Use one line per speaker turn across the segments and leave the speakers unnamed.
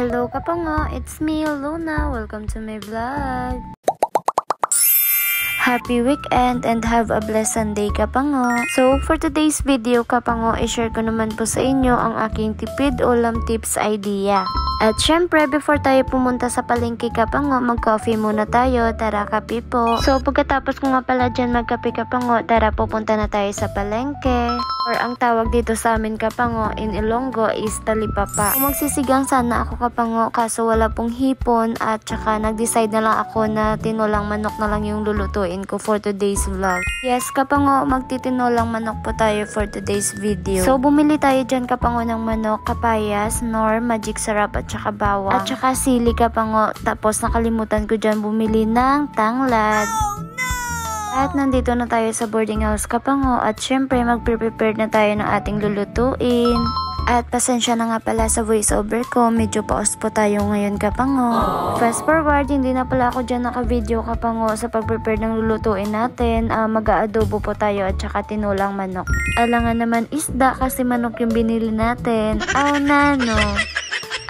Hello kapango, it's me Luna. Welcome to my vlog. Happy weekend and have a blessed Sunday kapango. So for today's video kapango, i-share ko naman po sa inyo ang aking tipid ulam tips idea. At syempre, before tayo pumunta sa palengke kapango, mag-coffee muna tayo. Tara, kape po. So, pagkatapos ko nga pala dyan magkape kapango, tara, pupunta na tayo sa palengke. Or ang tawag dito sa amin kapango, in Ilonggo, is talipapa. Kung magsisigang sana ako kapango, kaso wala pong hipon. At saka, nag-decide na lang ako na tinulang manok na lang yung lulutuin ko for today's vlog. Yes, kapango, magtitinulang manok po tayo for today's video. So, bumili tayo dyan kapango ng manok, kapayas, nor, magic sarap, at saka bawang. At saka sili kapango. Tapos nakalimutan ko dyan bumili ng tanglad. At nandito na tayo sa boarding house kapango. At syempre mag-prepare na tayo ng ating lulutuin. At pasensya na nga pala sa voiceover ko. Medyo paos po tayo ngayon kapango. Fast forward, hindi na pala ako dyan naka-video kapango sa pag-prepare ng lulutuin natin. Mag-aadobo po tayo at saka tinulang manok. Alangan naman isda kasi manok yung binili natin. Oh nano.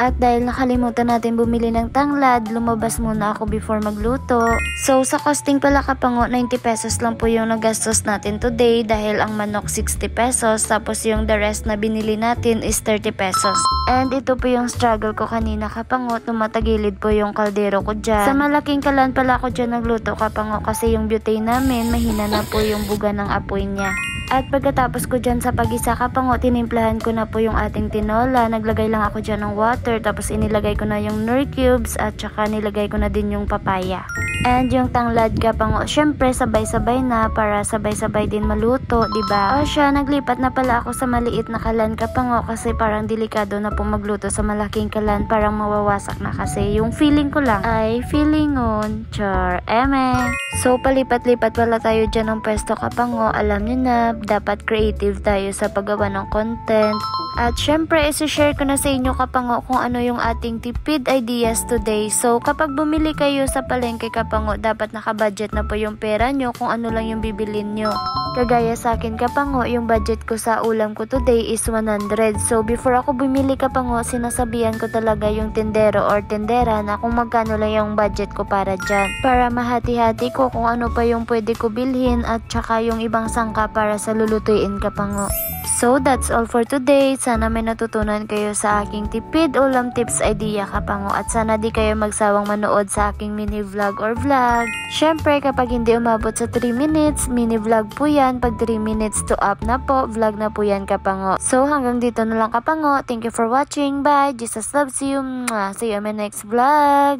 At dahil nakalimutan natin bumili ng tanglad, lumabas muna ako before magluto. So sa costing pala kapango, 90 pesos lang po yung nagastos natin today dahil ang manok 60 pesos tapos yung the rest na binili natin is 30 pesos. And ito po yung struggle ko kanina kapango, tumatagilid po yung kaldero ko dyan. Sa malaking kalan pala ako dyan nagluto kapango kasi yung butane namin mahina na po yung buga ng apoy niya. At pagkatapos ko dyan sa pag-isa kapango, tinimplahan ko na po yung ating tinola. Naglagay lang ako dyan ng water, tapos inilagay ko na yung nor cubes at saka nilagay ko na din yung papaya. And yung tanglad kapango, syempre sabay-sabay na para sabay-sabay din maluto, diba? O siya, naglipat na pala ako sa maliit na kalan kapango kasi parang delikado na po magluto sa malaking kalan, parang mawawasak na kasi yung feeling ko lang ay feeling on char eme. So palipat-lipat pala tayo dyan ng pwesto kapango, alam nyo na, dapat creative tayo sa paggawa ng content. At syempre, isi-share ko na sa inyo kapango kung ano yung ating tipid ideas today. So, kapag bumili kayo sa palengke kapango, dapat nakabudget na po yung pera nyo kung ano lang yung bibilin nyo. Kagaya sa akin kapango, yung budget ko sa ulam ko today is 100. So, before ako bumili kapango, sinasabihan ko talaga yung tindero or tindera na kung magkano lang yung budget ko para dyan. Para mahati-hati ko kung ano pa yung pwede ko bilhin at saka yung ibang sangka para sa lulutuin kapango. So, that's all for today. Sana may natutunan kayo sa aking tipid ulam tips idea kapango at sana di kayo magsawang manood sa aking mini vlog or vlog. Syempre, kapag hindi umabot sa 3 minutes, mini vlog po yan. Pag 3 minutes to up na po, vlog na po yan kapango. So, hanggang dito na lang kapango. Thank you for watching. Bye! Jesus loves you. See you in my next vlog.